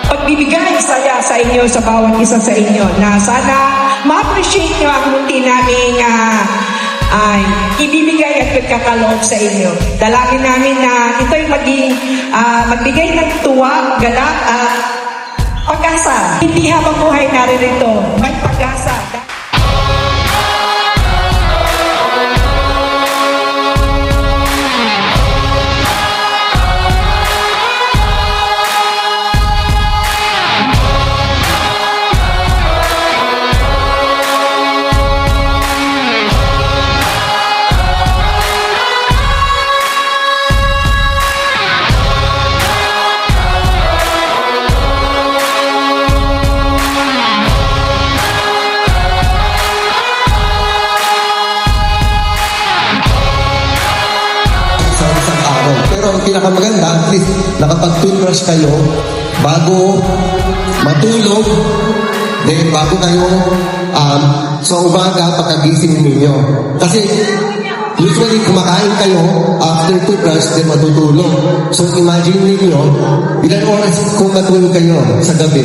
pagbibigay saya sa inyo, sa bawat isa sa inyo, na sana ma-appreciate nyo ang munti naming ibibigay at pagkakaloob sa inyo. Dalangin namin na ito'y magbigay ng tuwa, galak at pag-asa. Hindi habang buhay naririto, may pag-asa. Pero ang pinakamaganda, at least nakapag-toothbrush kayo bago matulog, then bago kayo sa umaga pagkagising ninyo. Kasi usually kumakain kayo after toothbrush, then matutulog. So imagine ninyo, ilang oras kung matulog kayo sa gabi?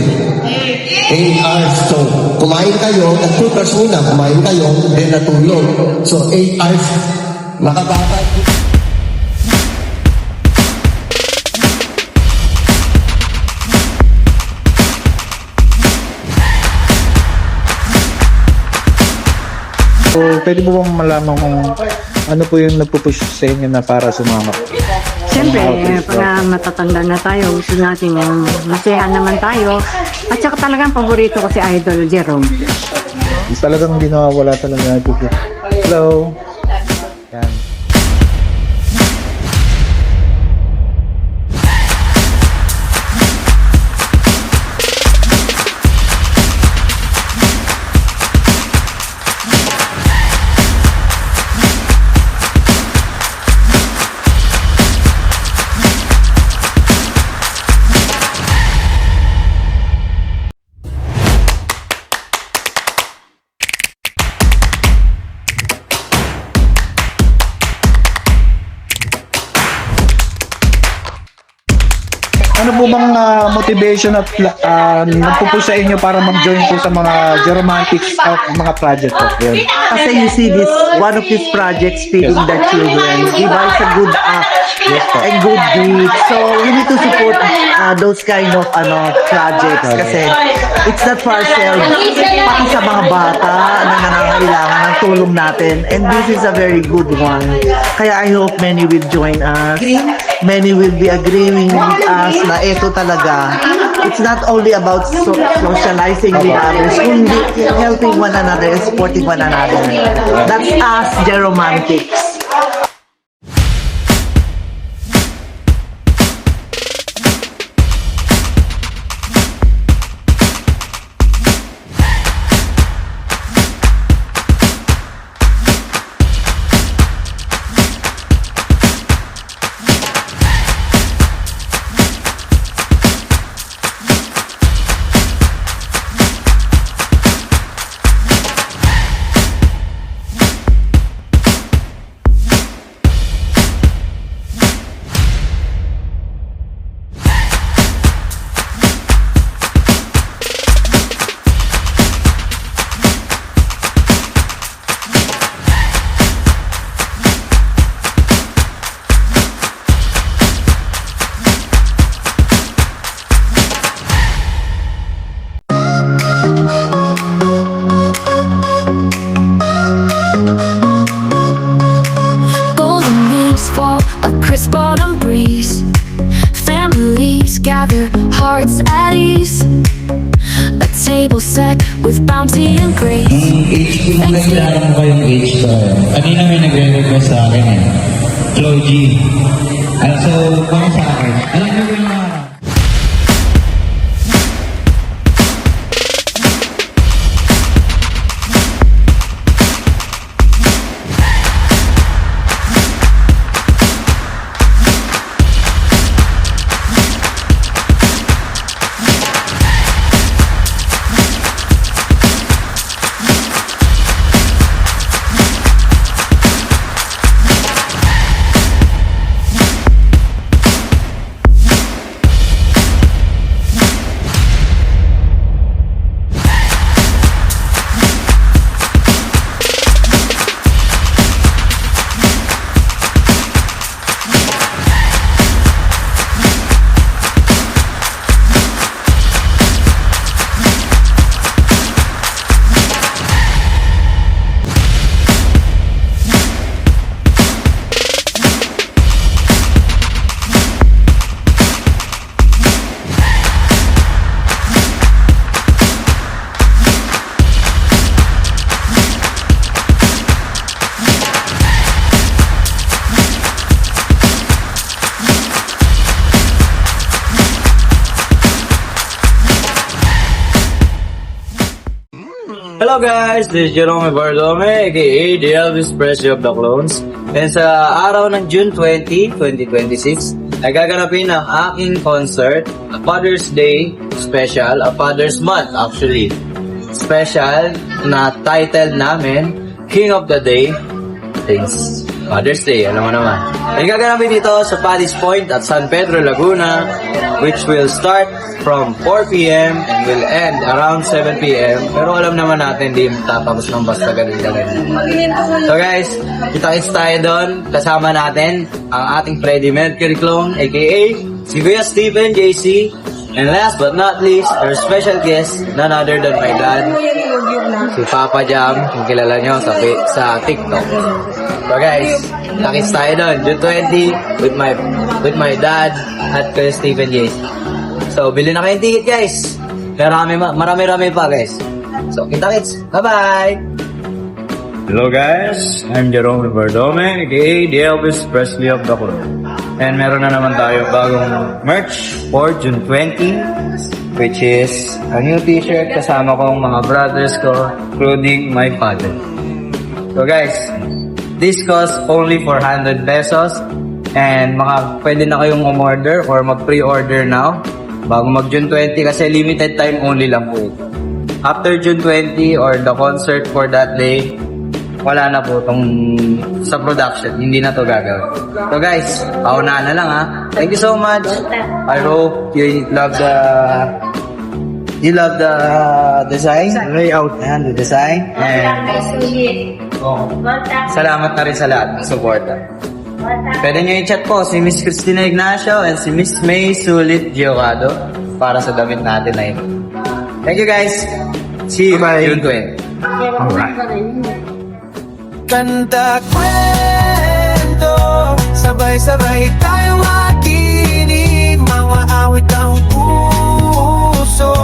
8 hours. So kumain kayo, nag-toothbrush muna, kumain kayo, then natulog. So 8 hours, nakababad. So, pwede mo bang malaman kung ano po yung nagpupush sa inyo na para sumama? Siyempre, pag matatanda na tayo, gusto natin masayahan naman tayo. At saka talagang paborito ko si Idol Jerome. Talagang hindi nawawala talaga ito. Hello? Yan. Ano po bang motivation at nagpupush sa inyo para mag-join po sa mga Geromantics at mga project po? Yan. Kasi you see this, one of these projects feeding the children. Diba? It's a good act and good deed. So we need to support those kind of projects kasi it's not for ourselves, pati sa mga bata na nangangailangan ng tulong natin. And this is a very good one. Kaya I hope many will join us. Many will be agreeing with us na ito talaga. It's not only about socializing with others, kundi helping one another and supporting one another. That's us, Geromantics. Crisp autumn breeze, families gather, hearts at ease. A table set with bounty and grace. Age ko na kailangan mo kayong age ko. Kanina may nagre-request sa akin Chloe G. So, para sa akin, alam mo yung mga Hello guys, this is Jerome Bardome, aka the Elvis Presley of the Clones. And sa araw ng June 20, 2026, ay gaganapin ang aking concert, a Father's Day special, a Father's Month actually. Special na title namin, King of the Day, Thanks. Father's Day, alam mo naman. Ay gaganapin dito sa Paddy's Point at San Pedro, Laguna, which will start from 4 p.m. and will end around 7 p.m. Pero alam naman natin, di tatapos ng basta ganun-ganun. So guys, kita-kits tayo doon. Kasama natin ang ating Freddie Mercury clone, aka si Kuya Stephen JC. And last but not least, our special guest, none other than my dad, si Papa Jam, kung kilala nyo sa TikTok. So guys, kita-kits tayo doon, June 20, with my dad at Kuya Stephen JC. So, bili na kayong ticket, guys. Marami-rami pa, guys. So, kita-kits. Bye-bye! Hello, guys. I'm Jerome Bardome, aka the Elvis Presley of the Clones. And meron na naman tayo bagong merch for June 20, which is a new t-shirt kasama kong mga brothers ko, including my father. So, guys, this costs only 400 pesos. And pwede na kayong umorder or mag-pre-order now. Bago mag June 20 kasi limited time only lang po ito. After June 20 or the concert for that day, wala na po itong sa production. Hindi na to gagawin. So guys, paunahan na lang ha. Thank you so much. I hope you love the design. Layout and the design. And salamat na rin sa lahat ng suporta. Pwede nyo i-chat po si Miss Cristina Ignacio and si Miss May Sulit Giocado para sa damit natin na ito. Thank you guys. See you June 20. Alright. Kanta kwento, sabay-sabay tayong makinig, mga awit ang puso.